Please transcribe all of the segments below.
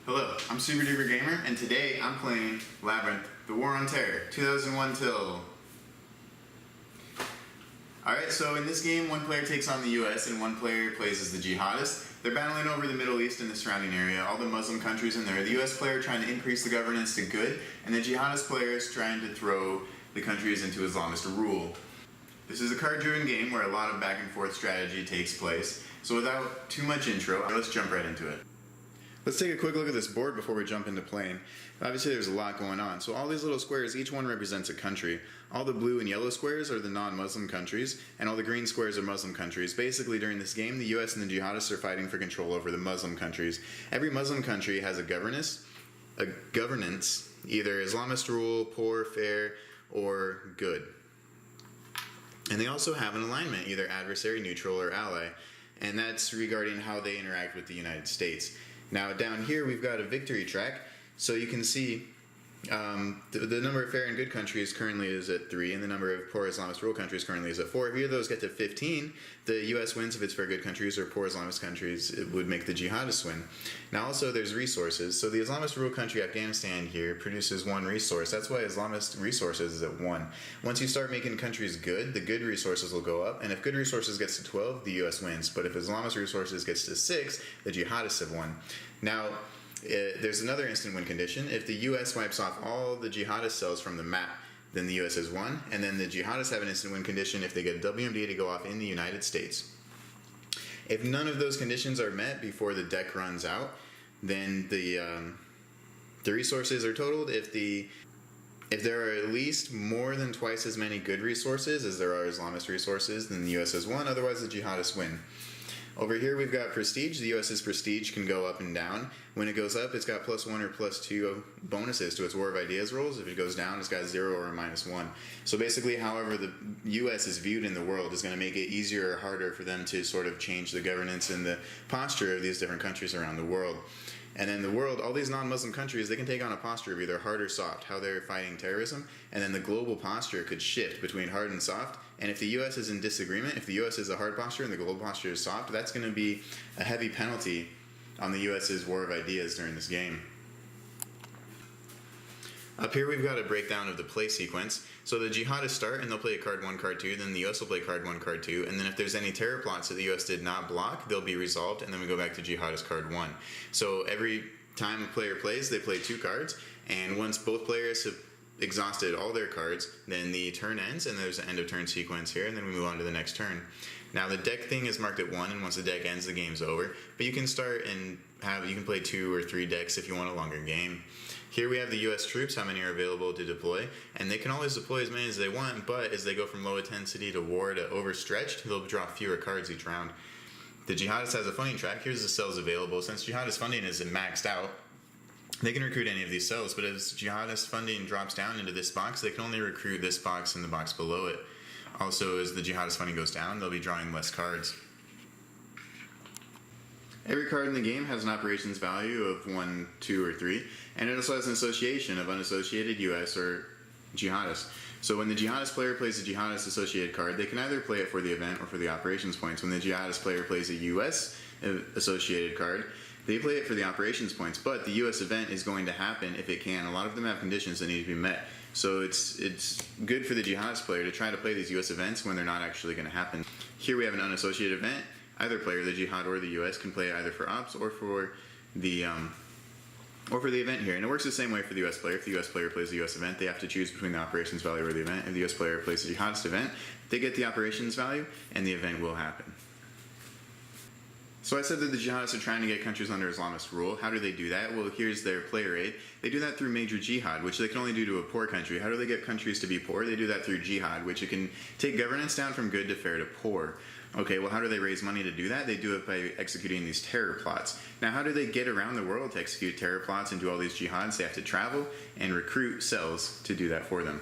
Hello, I'm Super Duper Gamer, and today I'm playing Labyrinth, The War on Terror, 2001 till... Alright, so in this game, one player takes on the US and one player plays as the jihadists. They're battling over the Middle East and the surrounding area, all the Muslim countries in there. The US player trying to increase the governance to good, and the jihadist players trying to throw the countries into Islamist rule. This is a card-driven game where a lot of back and forth strategy takes place. So without too much intro, let's jump right into it. Let's take a quick look at this board before we jump into playing. Obviously there's a lot going on. So all these little squares, each one represents a country. All the blue and yellow squares are the non-Muslim countries, and all the green squares are Muslim countries. Basically during this game, the US and the jihadists are fighting for control over the Muslim countries. Every Muslim country has a governance, either Islamist rule, poor, fair, or good. And they also have an alignment, either adversary, neutral, or ally. And that's regarding how they interact with the United States. Now down here we've got a victory track, so you can see the number of fair and good countries currently is at 3, and the number of poor Islamist rule countries currently is at 4. If either of those get to 15, the US wins if it's fair good countries, or poor Islamist countries, it would make the jihadists win. Now also there's resources, so the Islamist rule country Afghanistan here produces 1 resource. That's why Islamist resources is at 1. Once you start making countries good, the good resources will go up, and if good resources gets to 12, the US wins. But if Islamist resources gets to 6, the jihadists have won. Now, there's another instant win condition. If the US wipes off all the jihadist cells from the map, then the US has won, and then the jihadists have an instant win condition if they get WMD to go off in the United States. If none of those conditions are met before the deck runs out, then the resources are totaled. If there are at least more than twice as many good resources as there are Islamist resources, then the US has won, otherwise the jihadists win. Over here we've got prestige. The US's prestige can go up and down. When it goes up, it's got +1 or +2 bonuses to its War of Ideas rolls. If it goes down, it's got 0 or a -1. So basically, however the US is viewed in the world is going to make it easier or harder for them to sort of change the governance and the posture of these different countries around the world. And in the world, all these non-Muslim countries, they can take on a posture of either hard or soft, how they're fighting terrorism, and then the global posture could shift between hard and soft. And if the US is in disagreement, if the US is a hard posture and the global posture is soft, that's going to be a heavy penalty on the US's War of Ideas during this game. Up here we've got a breakdown of the play sequence. So the jihadists start and they'll play card 1, card 2, then the US will play card 1, card 2, and then if there's any terror plots that the US did not block, they'll be resolved, and then we go back to jihadist card 1. So every time a player plays, they play 2 cards, and once both players have exhausted all their cards, then the turn ends, and there's an end of turn sequence here, and then we move on to the next turn. Now the deck thing is marked at 1, and once the deck ends, the game's over. But you can start and you can play 2 or 3 decks if you want a longer game. Here we have the US troops, how many are available to deploy, and they can always deploy as many as they want, but as they go from low intensity to war to overstretched, they'll draw fewer cards each round. The jihadist has a funding track. Here's the cells available. Since jihadist funding isn't maxed out, they can recruit any of these cells, but as jihadist funding drops down into this box, they can only recruit this box and the box below it. Also, as the jihadist funding goes down, they'll be drawing less cards. Every card in the game has an operations value of 1, 2, or 3, and it also has an association of unassociated US or jihadist. So when the jihadist player plays a jihadist associated card, they can either play it for the event or for the operations points. When the jihadist player plays a US associated card, they play it for the operations points, but the US event is going to happen if it can. A lot of them have conditions that need to be met. So it's good for the jihadist player to try to play these US events when they're not actually going to happen. Here we have an unassociated event. Either player, the jihad or the US, can play either for ops or for the event here. And it works the same way for the US player. If the US player plays the US event, they have to choose between the operations value or the event. If the US player plays the jihadist event, they get the operations value and the event will happen. So I said that the jihadists are trying to get countries under Islamist rule. How do they do that? Well, here's their player aid. They do that through major jihad, which they can only do to a poor country. How do they get countries to be poor? They do that through jihad, which it can take governance down from good to fair to poor. Okay, well, how do they raise money to do that? They do it by executing these terror plots. Now, how do they get around the world to execute terror plots and do all these jihads? They have to travel and recruit cells to do that for them.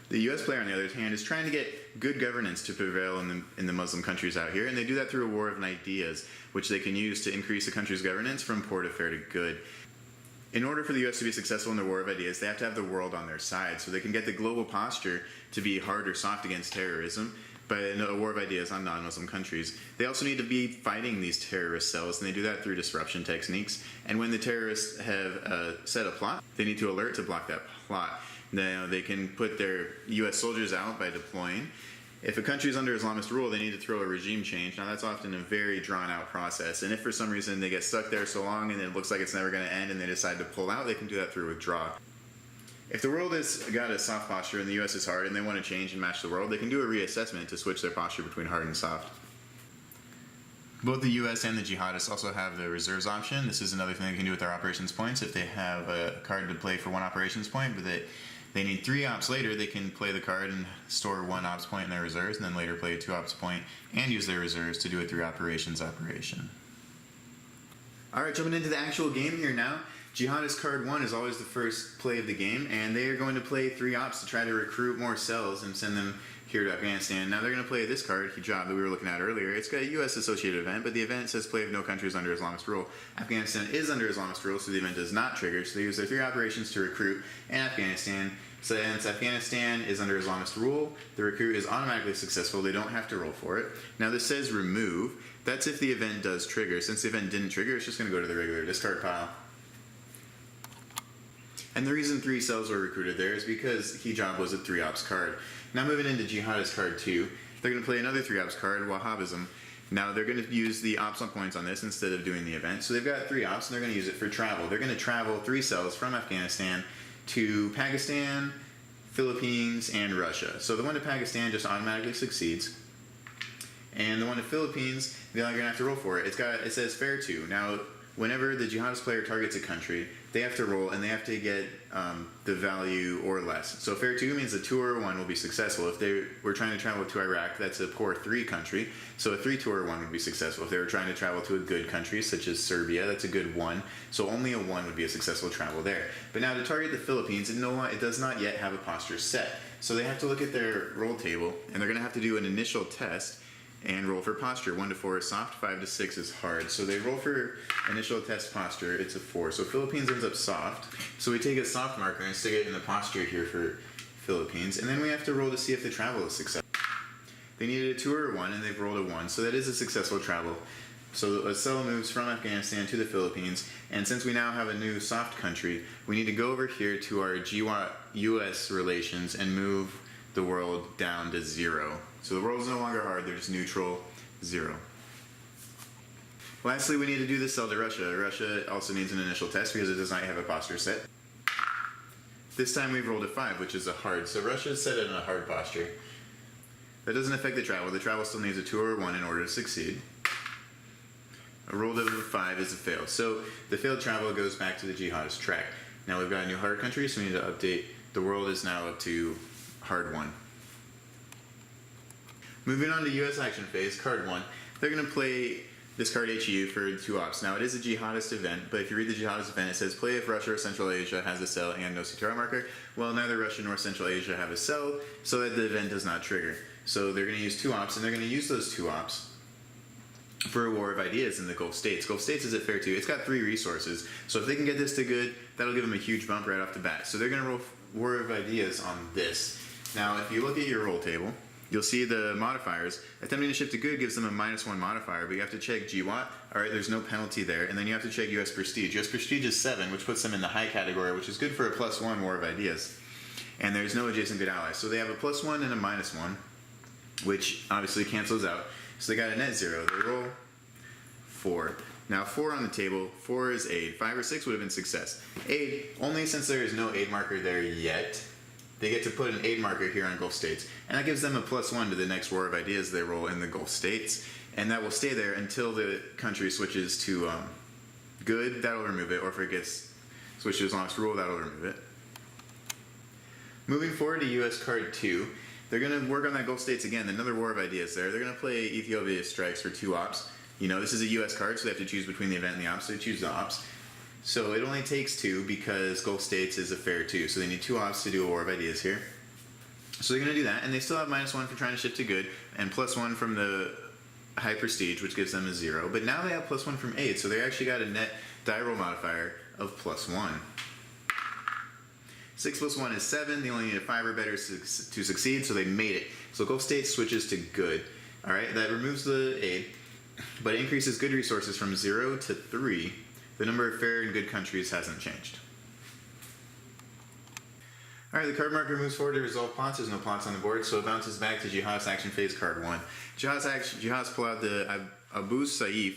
The US player, on the other hand, is trying to get good governance to prevail in the Muslim countries out here, and they do that through a war of ideas, which they can use to increase the country's governance from poor to fair to good. In order for the US to be successful in their war of ideas, they have to have the world on their side, so they can get the global posture to be hard or soft against terrorism. by a war of ideas on non-Muslim countries. They also need to be fighting these terrorist cells, and they do that through disruption techniques. And when the terrorists have set a plot, they need to alert to block that plot. Now, they can put their U.S. soldiers out by deploying. If a country is under Islamist rule, they need to throw a regime change. Now, that's often a very drawn-out process. And if for some reason they get stuck there so long and it looks like it's never going to end and they decide to pull out, they can do that through withdrawal. If the world has got a soft posture and the U.S. is hard and they want to change and match the world, they can do a reassessment to switch their posture between hard and soft. Both the U.S. and the jihadists also have the reserves option. This is another thing they can do with their operations points. If they have a card to play for one operations point, but they need 3 ops later, they can play the card and store 1 ops point in their reserves, and then later play a 2 ops point and use their reserves to do it through operations operation. Alright, jumping into the actual game here now. Jihadist card 1 is always the first play of the game, and they are going to play 3 ops to try to recruit more cells and send them here to Afghanistan. Now they're going to play this card, Hijab, that we were looking at earlier. It's got a U.S. associated event, but the event says play of no countries under Islamist rule. Afghanistan is under Islamist rule, so the event does not trigger, so they use their 3 operations to recruit in Afghanistan. So since Afghanistan is under Islamist rule, the recruit is automatically successful. They don't have to roll for it. Now this says remove. That's if the event does trigger. Since the event didn't trigger, it's just going to go to the regular discard pile. And the reason 3 cells were recruited there is because Hijab was a 3 ops card. Now moving into Jihadist card 2, they're going to play another 3 ops card, Wahhabism. Now they're going to use the ops on points on this instead of doing the event. So they've got 3 ops and they're going to use it for travel. They're going to travel 3 cells from Afghanistan to Pakistan, Philippines, and Russia. So the one to Pakistan just automatically succeeds. And the one to Philippines, they're going to have to roll for it. It says fair 2. Now, whenever the jihadist player targets a country, they have to roll and they have to get the value or less. So fair 2 means a 2 or a 1 will be successful. If they were trying to travel to Iraq, that's a poor 3 country. So a 3, 2, or 1 would be successful. If they were trying to travel to a good country, such as Serbia, that's a good 1. So only a 1 would be a successful travel there. But now to target the Philippines, it does not yet have a posture set. So they have to look at their roll table and they're going to have to do an initial test and roll for posture. 1 to 4 is soft, 5 to 6 is hard. So they roll for initial test posture, it's a 4. So Philippines ends up soft. So we take a soft marker and stick it in the posture here for Philippines, and then we have to roll to see if the travel is successful. They needed a 2 or a 1, and they've rolled a 1, so that is a successful travel. So a cell moves from Afghanistan to the Philippines, and since we now have a new soft country, we need to go over here to our GWA-US relations and move the world down to 0. So the world is no longer hard, they're just neutral, 0. Lastly, we need to do this cell to Russia. Russia also needs an initial test because it does not have a posture set. This time we've rolled a 5, which is a hard, so Russia is set in a hard posture. That doesn't affect the travel still needs a 2 or a 1 in order to succeed. A rolled over 5 is a fail. So the failed travel goes back to the jihadist track. Now we've got a new hard country, so we need to update. The world is now up to hard 1. Moving on to U.S. action phase, card 1. They're going to play this card HU for 2 ops. Now it is a jihadist event, but if you read the jihadist event, it says play if Russia or Central Asia has a cell and no CTR marker. Well, neither Russia nor Central Asia have a cell, so that the event does not trigger. So they're going to use 2 ops, and they're going to use those 2 ops for a war of ideas in the Gulf States. Gulf States is at fair 2. It's got 3 resources, so if they can get this to good, that'll give them a huge bump right off the bat. So they're going to roll war of ideas on this. Now, if you look at your roll table, you'll see the modifiers. Attempting to shift to good gives them a -1 modifier, but you have to check GWAT. Alright, there's no penalty there. And then you have to check US Prestige. US Prestige is 7, which puts them in the high category, which is good for a +1 War of Ideas. And there's no adjacent good allies. So they have a +1 and a -1, which obviously cancels out. So they got a net 0. They roll 4. Now 4 on the table, 4 is aid. 5 or 6 would have been success. Aid, only since there is no aid marker there yet, they get to put an aid marker here on Gulf States. And that gives them a +1 to the next War of Ideas they roll in the Gulf States. And that will stay there until the country switches to good, that'll remove it. Or if it gets switched to Islamist rule, that'll remove it. Moving forward to US card 2, they're going to work on that Gulf States again, another War of Ideas there. They're going to play Ethiopia Strikes for 2 ops. You know, this is a US card, so they have to choose between the event and the ops, so they choose the ops. So it only takes 2 because Gulf States is a fair 2, so they need 2 ops to do a War of Ideas here. So they're going to do that, and they still have -1 for trying to shift to good, and +1 from the high prestige, which gives them a 0. But now they have +1 from aid, so they actually got a net die roll modifier of +1. 6 + 1 is 7. They only need a 5 or better to succeed, so they made it. So Gulf states switches to good. All right, that removes the aid, but it increases good resources from 0 to 3. The number of fair and good countries hasn't changed. All right, the card marker moves forward to resolve plots. There's no plots on the board, so it bounces back to Jihadist Action Phase card 1. Jihadists pull out the Abu Saif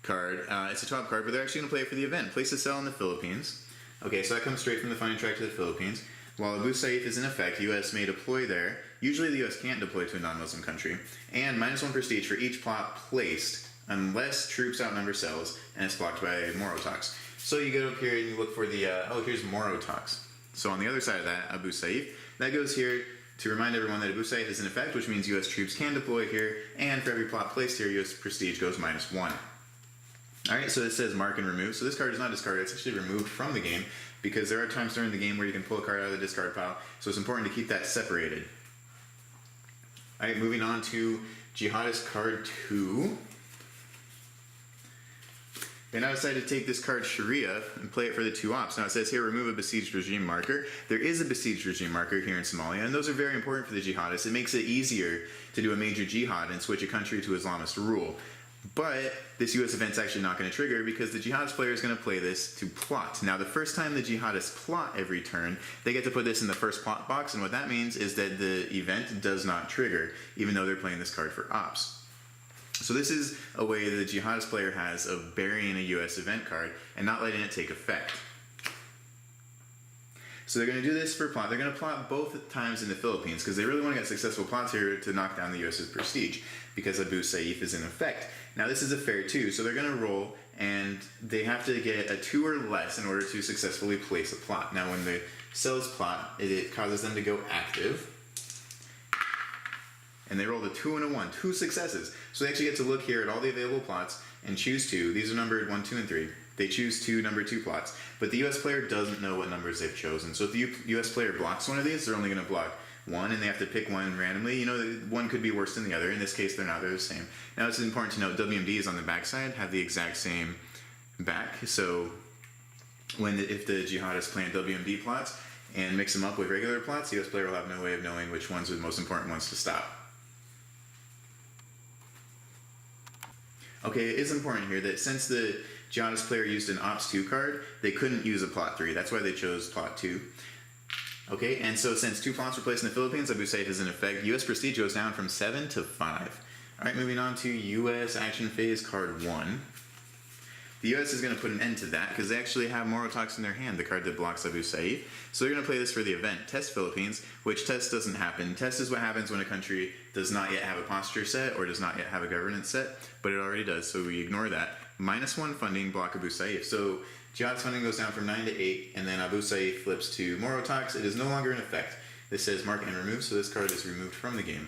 card. It's a top card, but they're actually going to play it for the event. Place a cell in the Philippines. Okay, so that comes straight from the funding track to the Philippines. While Abu Saif is in effect, U.S. may deploy there. Usually the U.S. can't deploy to a non-Muslim country. And -1 prestige for each plot placed, unless troops outnumber cells, and it's blocked by Morotox. So you go up here and you look for the, here's Morotox. So on the other side of that, Abu Saif, that goes here to remind everyone that Abu Saif is in effect, which means U.S. troops can deploy here, and for every plot placed here, U.S. prestige goes -1. Alright, so it says mark and remove. So this card is not discarded, it's actually removed from the game, because there are times during the game where you can pull a card out of the discard pile, so it's important to keep that separated. Alright, moving on to Jihadist card 2. They now decided to take this card Sharia and play it for the 2 ops. Now it says here, remove a besieged regime marker. There is a besieged regime marker here in Somalia, and those are very important for the jihadists. It makes it easier to do a major jihad and switch a country to Islamist rule. But this US event's actually not going to trigger because the jihadist player is going to play this to plot. Now the first time the jihadists plot every turn, they get to put this in the first plot box, and what that means is that the event does not trigger, even though they're playing this card for ops. So this is a way the jihadist player has of burying a US event card and not letting it take effect. So they're going to do this for plot. They're going to plot both times in the Philippines because they really want to get successful plots here to knock down the US's prestige because Abu Saif is in effect. Now this is a fair 2, so they're going to roll and they have to get a 2 or less in order to successfully place a plot. Now when the cells plot, it causes them to go active. And they rolled a 2 and a 1, 2 successes. So they actually get to look here at all the available plots and choose 2. These are numbered 1, 2, and 3. They choose 2 number 2 plots. But the US player doesn't know what numbers they've chosen. So if the US player blocks one of these, they're only going to block 1, and they have to pick one randomly. You know, one could be worse than the other. In this case, they're not. They're the same. Now it's important to note WMDs on the back side have the exact same back. So if the jihadists plant WMD plots and mix them up with regular plots, the US player will have no way of knowing which ones are the most important ones to stop. Okay, it is important here that since the jihadist player used an Ops 2 card, they couldn't use a Plot 3. That's why they chose Plot 2. Okay, and so since 2 plots were placed in the Philippines, Abu Saif is in effect. US prestige goes down from 7 to 5. Alright, moving on to US Action Phase card 1. The US is going to put an end to that because they actually have Morotox in their hand, the card that blocks Abu Saif. So they're going to play this for the event, Test Philippines, which test doesn't happen. Test is what happens when a country does not yet have a posture set or does not yet have a governance set, but it already does, so we ignore that. -1 funding, block Abu Saif. So Jihad's funding goes down from 9 to 8, and then Abu Saif flips to Morotox. It is no longer in effect. This says mark and remove, so this card is removed from the game.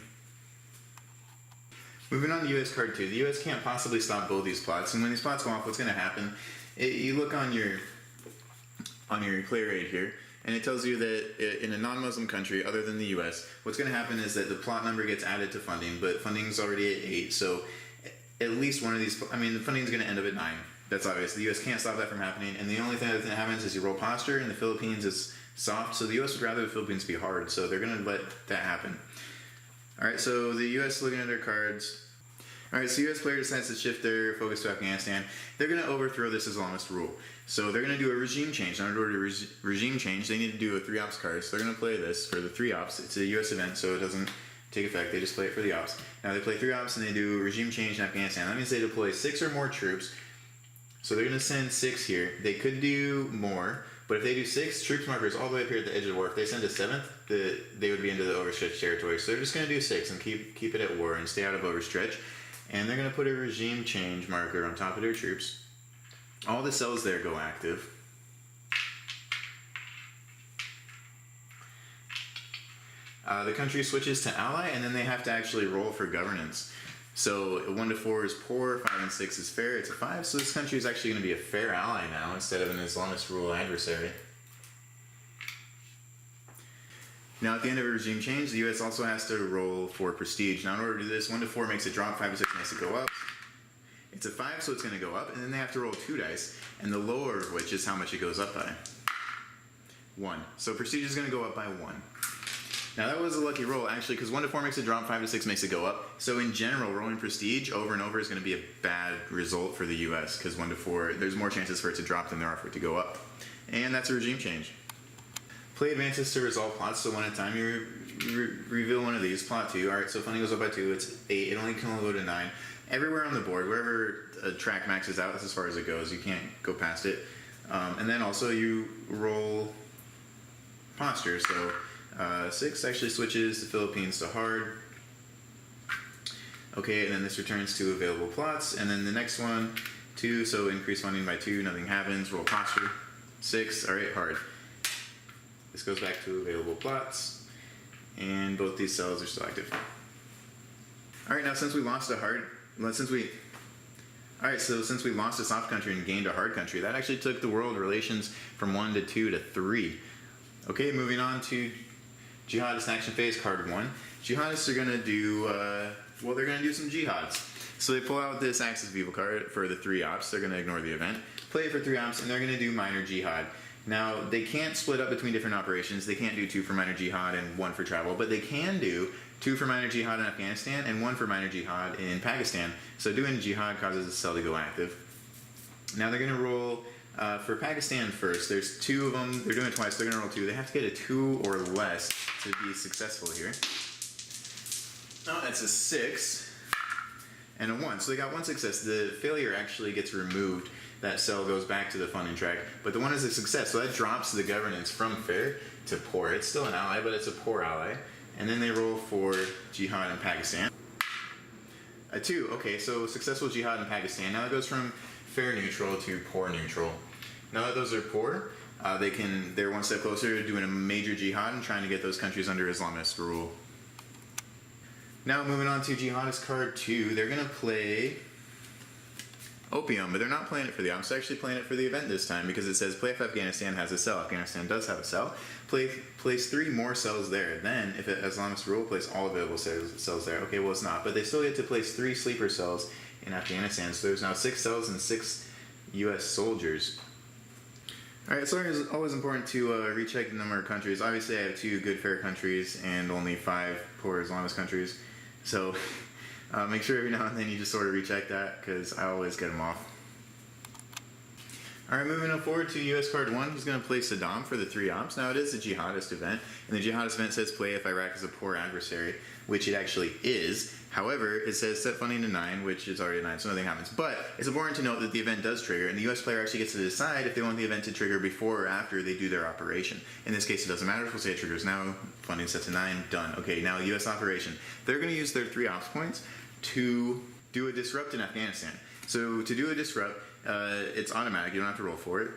Moving on to US card 2. The US can't possibly stop both these plots, and when these plots go off, what's going to happen? You look on your player aid here, and it tells you that in a non-Muslim country other than the US, what's going to happen is that the plot number gets added to funding, but funding's already at 8, so at least one of these, the funding's going to end up at 9. That's obvious. The US can't stop that from happening, and the only thing that happens is you roll posture, and the Philippines is soft, so the US would rather the Philippines be hard, so they're going to let that happen. Alright, so the US looking at their cards. Alright, so US player decides to shift their focus to Afghanistan. They're going to overthrow this Islamist rule. So they're going to do a regime change. Now, in order to regime change, they need to do a 3 ops card. So they're going to play this for the 3 ops. It's a US event, so it doesn't take effect. They just play it for the ops. Now they play 3 ops and they do a regime change in Afghanistan. That means they deploy 6 or more troops. So they're going to send 6 here. They could do more, but if they do 6, troops markers all the way up here at the edge of the war. If they send a 7th, they would be into the overstretched territory. So they're just going to do 6 and keep it at war and stay out of overstretch. And they're going to put a regime change marker on top of their troops. All the cells there go active. The country switches to ally, and then they have to actually roll for governance. So 1 to 4 is poor, 5 and 6 is fair, it's a 5. So this country is actually going to be a fair ally now instead of an Islamist rule adversary. Now at the end of a regime change, the US also has to roll for prestige. Now in order to do this, 1 to 4 makes it drop, 5 to 6 makes it go up. It's a 5, so it's going to go up, and then they have to roll 2 dice, and the lower of which is how much it goes up by. 1. So prestige is going to go up by 1. Now that was a lucky roll, actually, because 1 to 4 makes it drop, 5 to 6 makes it go up. So in general, rolling prestige over and over is going to be a bad result for the U.S. because 1 to 4, there's more chances for it to drop than there are for it to go up. And that's a regime change. Play advances to resolve plots, so one at a time you reveal one of these. Plot 2, alright, so funding goes up by 2, it's 8, it only can only go to 9. Everywhere on the board, wherever a track maxes out, that's as far as it goes, you can't go past it. And then also you roll posture, so 6 actually switches the Philippines to hard. Okay, and then this returns to available plots, and then the next one, 2, so increase funding by 2, nothing happens, roll posture. 6, alright, hard. This goes back to available plots, and both these cells are still active. Alright, now since we lost a hard, since we lost a soft country and gained a hard country, that actually took the world relations from 1 to 2 to 3. Okay, moving on to Jihadist action phase, card 1. Jihadists are going to do, they're going to do some jihads. So they pull out this Axis Viva card for the 3 ops. They're going to ignore the event, play it for 3 ops, and they're going to do minor jihad. Now, they can't split up between different operations. They can't do 2 for minor jihad and 1 for travel, but they can do 2 for minor jihad in Afghanistan and 1 for minor jihad in Pakistan. So doing jihad causes the cell to go active. Now they're going to roll for Pakistan first. There's 2 of them. They're doing it twice. They're going to roll 2. They have to get a 2 or less to be successful here. Oh, that's a 6 and a 1. So they got 1 success. The failure actually gets removed. That cell goes back to the funding track. But the 1 is a success. So that drops the governance from fair to poor. It's still an ally, but it's a poor ally. And then they roll for jihad in Pakistan. A 2. Okay, so successful jihad in Pakistan. Now it goes from fair neutral to poor neutral. Now that those are poor, they're 1 step closer to doing a major jihad and trying to get those countries under Islamist rule. Now moving on to jihadist card 2, they're going to play opium, but they're not playing it for the ops. They're actually playing it for the event this time because it says play if Afghanistan has a cell. Afghanistan does have a cell. Place 3 more cells there. Then, if Islamist rule, place all available cells there. Okay, well it's not, but they still get to place 3 sleeper cells in Afghanistan. So there's now 6 cells and 6 U.S. soldiers. Alright, so it's always important to recheck the number of countries. Obviously I have 2 good fair countries and only 5 poor Islamist countries. So make sure every now and then you just sort of recheck that because I always get them off. Alright, moving on forward to US card 1, he's going to play Saddam for the 3 ops. Now it is a jihadist event, and the jihadist event says play if Iraq is a poor adversary, which it actually is. However, it says set funding to 9, which is already 9, so nothing happens. But it's important to note that the event does trigger, and the US player actually gets to decide if they want the event to trigger before or after they do their operation. In this case, it doesn't matter if we'll say it triggers now, funding set to 9, done. Okay, now US operation. They're going to use their 3 ops points to do a disrupt in Afghanistan. So to do a disrupt, it's automatic, you don't have to roll for it,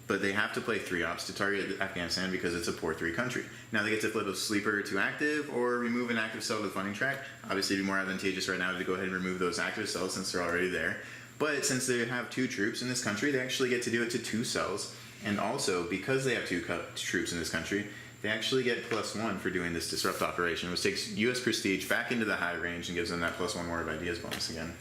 but they have to play 3 ops to target Afghanistan because it's a poor 3 country. Now they get to flip a sleeper to active or remove an active cell to the funding track. Obviously it'd be more advantageous right now to go ahead and remove those active cells since they're already there. But since they have 2 troops in this country, they actually get to do it to 2 cells. And also, because they have 2 troops in this country, they actually get +1 for doing this disrupt operation, which takes US prestige back into the high range and gives them that +1 war of ideas bonus again.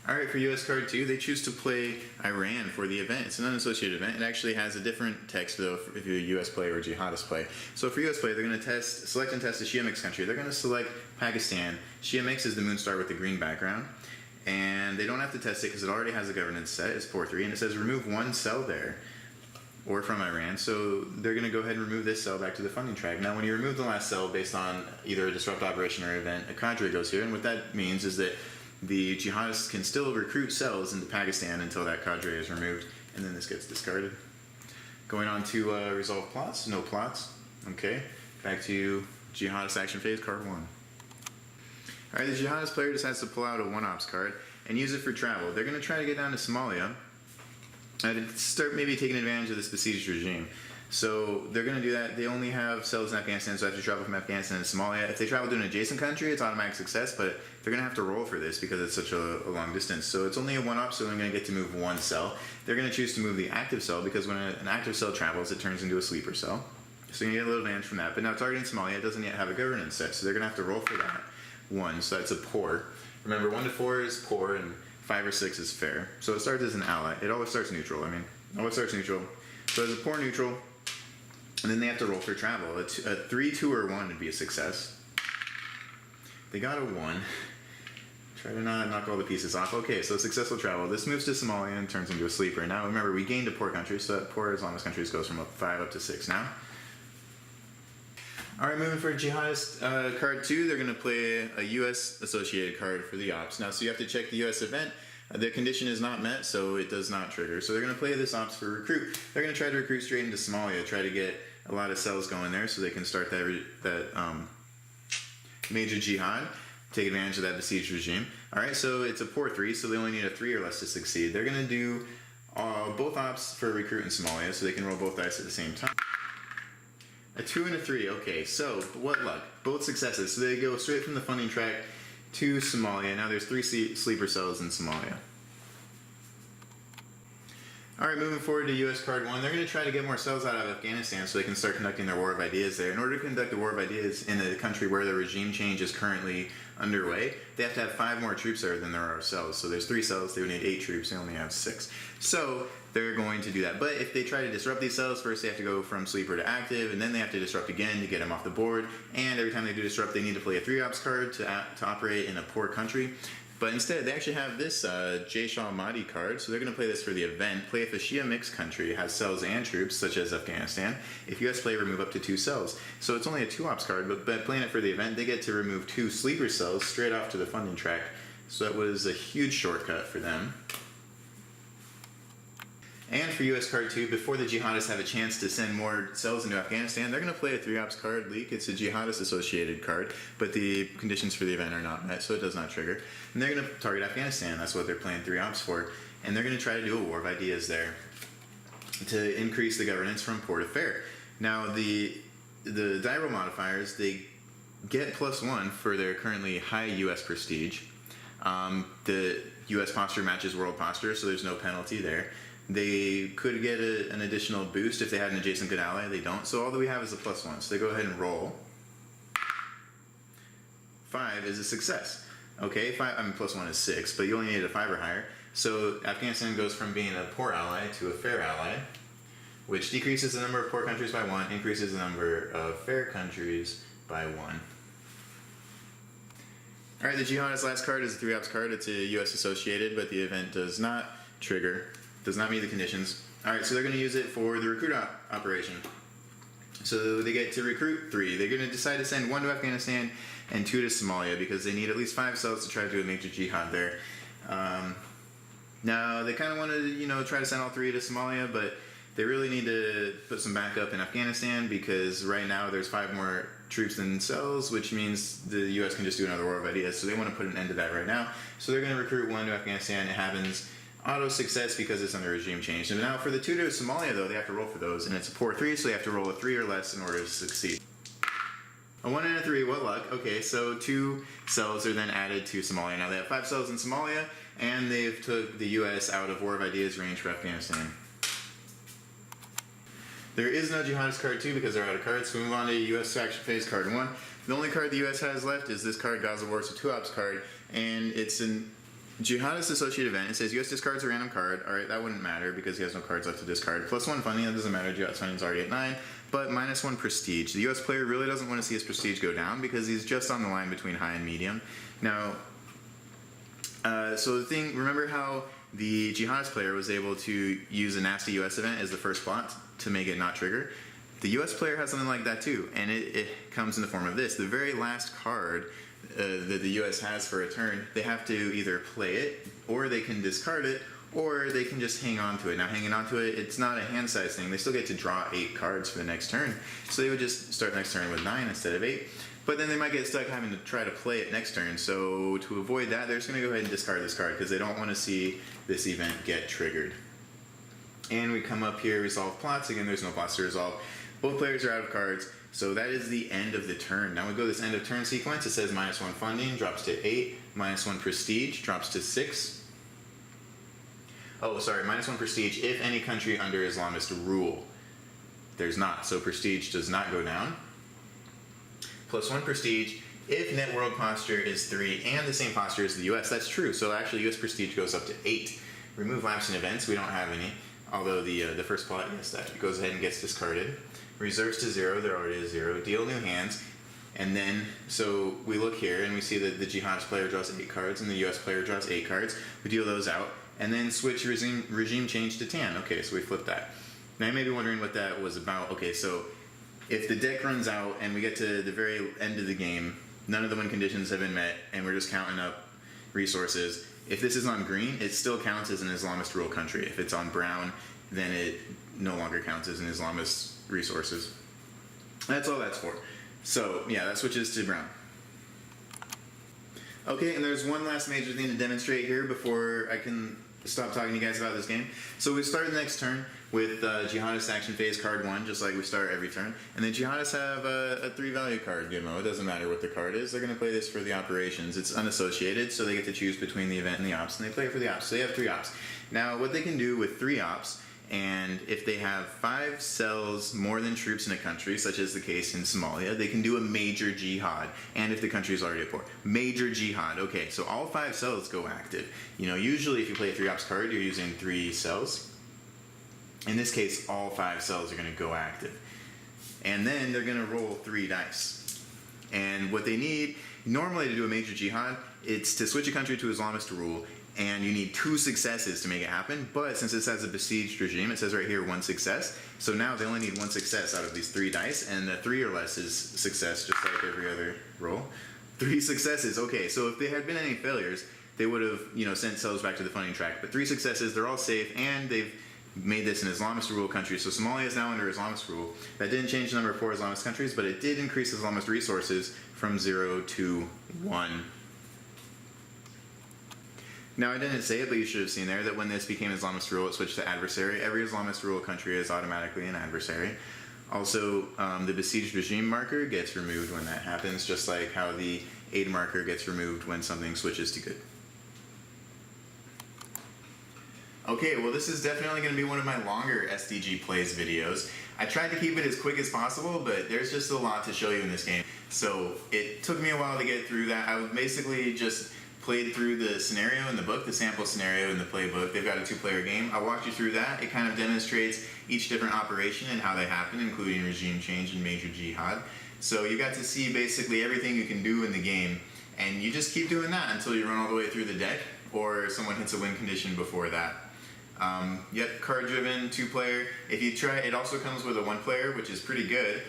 Alright, for US card 2, they choose to play Iran for the event. It's an unassociated event. It actually has a different text, though, if you're a US player or jihadist play. So for US play, they're going to select and test a Shia mix country. They're going to select Pakistan. Shia mix is the moon star with the green background. And they don't have to test it because it already has a governance set. It's poor 3, and it says remove 1 cell there, or from Iran. So they're going to go ahead and remove this cell back to the funding track. Now, when you remove the last cell based on either a disrupt operation or event, a cadre goes here, and what that means is that the jihadists can still recruit cells into Pakistan until that cadre is removed, and then this gets discarded. Going on to resolve plots, no plots. Okay, back to jihadist action phase, card 1. Alright, the jihadist player just has to pull out a 1 ops card and use it for travel. They're going to try to get down to Somalia and start maybe taking advantage of this besieged regime. So they're going to do that. They only have cells in Afghanistan, so they have to travel from Afghanistan to Somalia. If they travel to an adjacent country, it's automatic success, but they're going to have to roll for this because it's such a long distance. So it's only a 1 op, so they're going to get to move 1 cell. They're going to choose to move the active cell because when an active cell travels, it turns into a sleeper cell. So you get a little advantage from that. But now targeting Somalia, it doesn't yet have a governance set, so they're going to have to roll for that 1. So that's a poor. Remember, 1 to 4 is poor, and 5 or 6 is fair. So it starts as an ally. It always starts neutral. Always starts neutral. So as a poor neutral, And then they have to roll for travel. A 3, 2, or 1 would be a success. They got a 1. Try to not knock all the pieces off. Okay, so successful travel. This moves to Somalia and turns into a sleeper. Now remember, we gained a poor country, so that poor Islamist countries goes from 5 up to 6 now. Alright, moving for jihadist card 2, they're going to play a US associated card for the ops. Now, so you have to check the US event. The condition is not met, so it does not trigger. So they're going to play this ops for recruit. They're going to try to recruit straight into Somalia, try to get a lot of cells going there so they can start that major jihad, take advantage of that besieged regime. Alright, so it's a poor 3, so they only need a 3 or less to succeed. They're going to do both ops for recruit in Somalia, so they can roll both dice at the same time. A 2 and a 3, okay, so what luck. Both successes, so they go straight from the funding track to Somalia. Now there's 3 sleeper cells in Somalia. Alright, moving forward to US card 1, they're going to try to get more cells out of Afghanistan so they can start conducting their War of Ideas there. In order to conduct a War of Ideas in a country where the regime change is currently underway, they have to have 5 more troops there than there are cells. So there's 3 cells, they would need 8 troops, they only have 6. So they're going to do that. But if they try to disrupt these cells, first they have to go from sleeper to active, and then they have to disrupt again to get them off the board. And every time they do disrupt, they need to play a 3 ops card to operate in a poor country. But instead, they actually have this Jaish al-Mahdi card, so they're going to play this for the event. Play if a Shia mixed country has cells and troops, such as Afghanistan. If US play, remove up to 2 cells. So it's only a 2 ops card, but by playing it for the event, they get to remove 2 sleeper cells straight off to the funding track. So that was a huge shortcut for them. And for US card 2, before the jihadists have a chance to send more cells into Afghanistan, they're going to play a 3 ops card, Leak. It's a jihadist associated card, but the conditions for the event are not met, so it does not trigger. And they're going to target Afghanistan. That's what they're playing 3 ops for. And they're going to try to do a War of Ideas there to increase the governance from poor to fair. Now, the die roll modifiers, they get +1 for their currently high US prestige. The US posture matches world posture, so there's no penalty there. They could get an additional boost if they had an adjacent good ally. They don't, so all that we have is a +1. So they go ahead and roll. 5 is a success. Okay, +1 is 6, but you only need a 5 or higher. So Afghanistan goes from being a poor ally to a fair ally, which decreases the number of poor countries by 1, increases the number of fair countries by 1. Alright, the jihadist last card is a 3 ops card. It's a US associated, but the event does not trigger. Does not meet the conditions. Alright, so they're going to use it for the recruit operation. So they get to recruit 3. They're going to decide to send 1 to Afghanistan and 2 to Somalia because they need at least 5 cells to try to do a major jihad there. Now, they kind of want to, try to send all 3 to Somalia, but they really need to put some backup in Afghanistan because right now there's 5 more troops than cells, which means the US can just do another War of Ideas. So they want to put an end to that right now. So they're going to recruit 1 to Afghanistan. It happens auto success because it's under regime change. And now for the 2 to Somalia though, they have to roll for those, and it's a poor 3, so they have to roll a 3 or less in order to succeed. A 1 and a 3, what luck. Okay, so 2 cells are then added to Somalia. Now they have 5 cells in Somalia, and they've took the US out of War of Ideas range for Afghanistan. There is no jihadist card 2 because they're out of cards, so we move on to US faction phase card 1. The only card the US has left is this card, Gaza War. It's a 2 ops card, and it's an jihadist associated event. It says US discards a random card. Alright, that wouldn't matter because he has no cards left to discard. +1 funding, that doesn't matter. Jihadist funding is already at 9. But -1 prestige. The US player really doesn't want to see his prestige go down because he's just on the line between high and medium. Now, so the thing, remember how the jihadist player was able to use a nasty US event as the first plot to make it not trigger? The US player has something like that too, and it comes in the form of this. The very last card that the US has for a turn, they have to either play it, or they can discard it, or they can just hang on to it. Now hanging on to it, it's not a hand size thing. They still get to draw 8 cards for the next turn. So they would just start next turn with 9 instead of 8. But then they might get stuck having to try to play it next turn. So to avoid that, they're just going to go ahead and discard this card because they don't want to see this event get triggered. And we come up here, resolve plots. Again, there's no plots to resolve. Both players are out of cards. So that is the end of the turn. Now we go to this end of turn sequence. It says -1 funding drops to 8. -1 prestige drops to 6. Oh, sorry, -1 prestige if any country under Islamist rule. There's not, so prestige does not go down. +1 prestige if net world posture is 3 and the same posture as the US. That's true, so actually US prestige goes up to 8. Remove lapse in events, we don't have any. Although the first plot, yes, that goes ahead and gets discarded. reserves to 0, they're already to 0, deal new hands, and then, so we look here and we see that the jihadist player draws 8 cards and the US player draws 8 cards. We deal those out, and then switch regime change to tan. Okay, so we flip that. Now you may be wondering what that was about. Okay, so if the deck runs out and we get to the very end of the game, none of the win conditions have been met, and we're just counting up resources. If this is on green, it still counts as an Islamist rule country. If it's on brown, then it no longer counts as an Islamist resources. That's all that's for. So yeah, that switches to brown. Okay, and there's one last major thing to demonstrate here before I can stop talking to you guys about this game. So we start the next turn with Jihadist Action Phase card 1, just like we start every turn. And the Jihadists have a 3 value card, Gizmo. It doesn't matter what the card is. They're going to play this for the operations. It's unassociated, so they get to choose between the event and the ops, and they play it for the ops. So they have 3 ops. Now, what they can do with 3 ops, and if they have 5 cells more than troops in a country, such as the case in Somalia, they can do a major jihad. And if the country is already at war, major jihad. Okay, so all 5 cells go active. You know, usually if you play a 3 ops card, you're using 3 cells. In this case, all 5 cells are going to go active. And then they're going to roll 3 dice. And what they need, normally to do a major jihad, it's to switch a country to Islamist rule, and you need 2 successes to make it happen. But since this has a besieged regime, it says right here 1 success. So now they only need 1 success out of these 3 dice, and the 3 or less is success, just like every other roll. 3 successes. Okay, so if there had been any failures, they would have, you know, sent cells back to the funding track. But 3 successes, they're all safe, and they've made this an Islamist rule country. So Somalia is now under Islamist rule. That didn't change the number of 4 Islamist countries, but it did increase Islamist resources from 0 to 1. Now, I didn't say it, but you should have seen there that when this became Islamist rule, it switched to adversary. Every Islamist rule country is automatically an adversary. Also, the besieged regime marker gets removed when that happens, just like how the aid marker gets removed when something switches to good. Okay, well this is definitely going to be one of my longer SDG plays videos. I tried to keep it as quick as possible, but there's just a lot to show you in this game. So it took me a while to get through that. I basically just played through the scenario in the book, the sample scenario in the playbook. They've got a 2-player game. I walked you through that. It kind of demonstrates each different operation and how they happen, including regime change and major jihad. So you got to see basically everything you can do in the game, and you just keep doing that until you run all the way through the deck, or someone hits a win condition before that. Yep, card-driven, 2-player. If you try, it also comes with a 1-player, which is pretty good.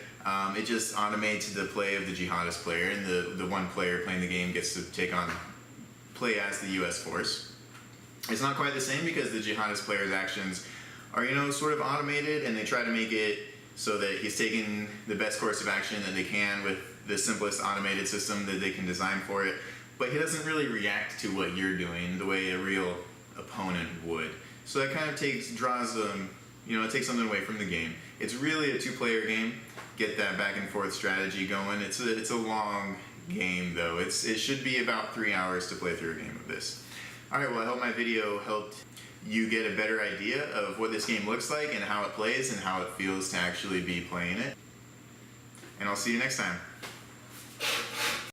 It just automates the play of the jihadist player, and the 1 player playing the game gets to play as the US force. It's not quite the same because the jihadist player's actions are, you know, sort of automated, and they try to make it so that he's taking the best course of action that they can with the simplest automated system that they can design for it. But he doesn't really react to what you're doing the way a real opponent would. So that kind of draws you know, it takes something away from the game. It's really a 2-player game. Get that back and forth strategy going. It's a long game though. It should be about 3 hours to play through a game of this. Alright, well I hope my video helped you get a better idea of what this game looks like and how it plays and how it feels to actually be playing it. And I'll see you next time.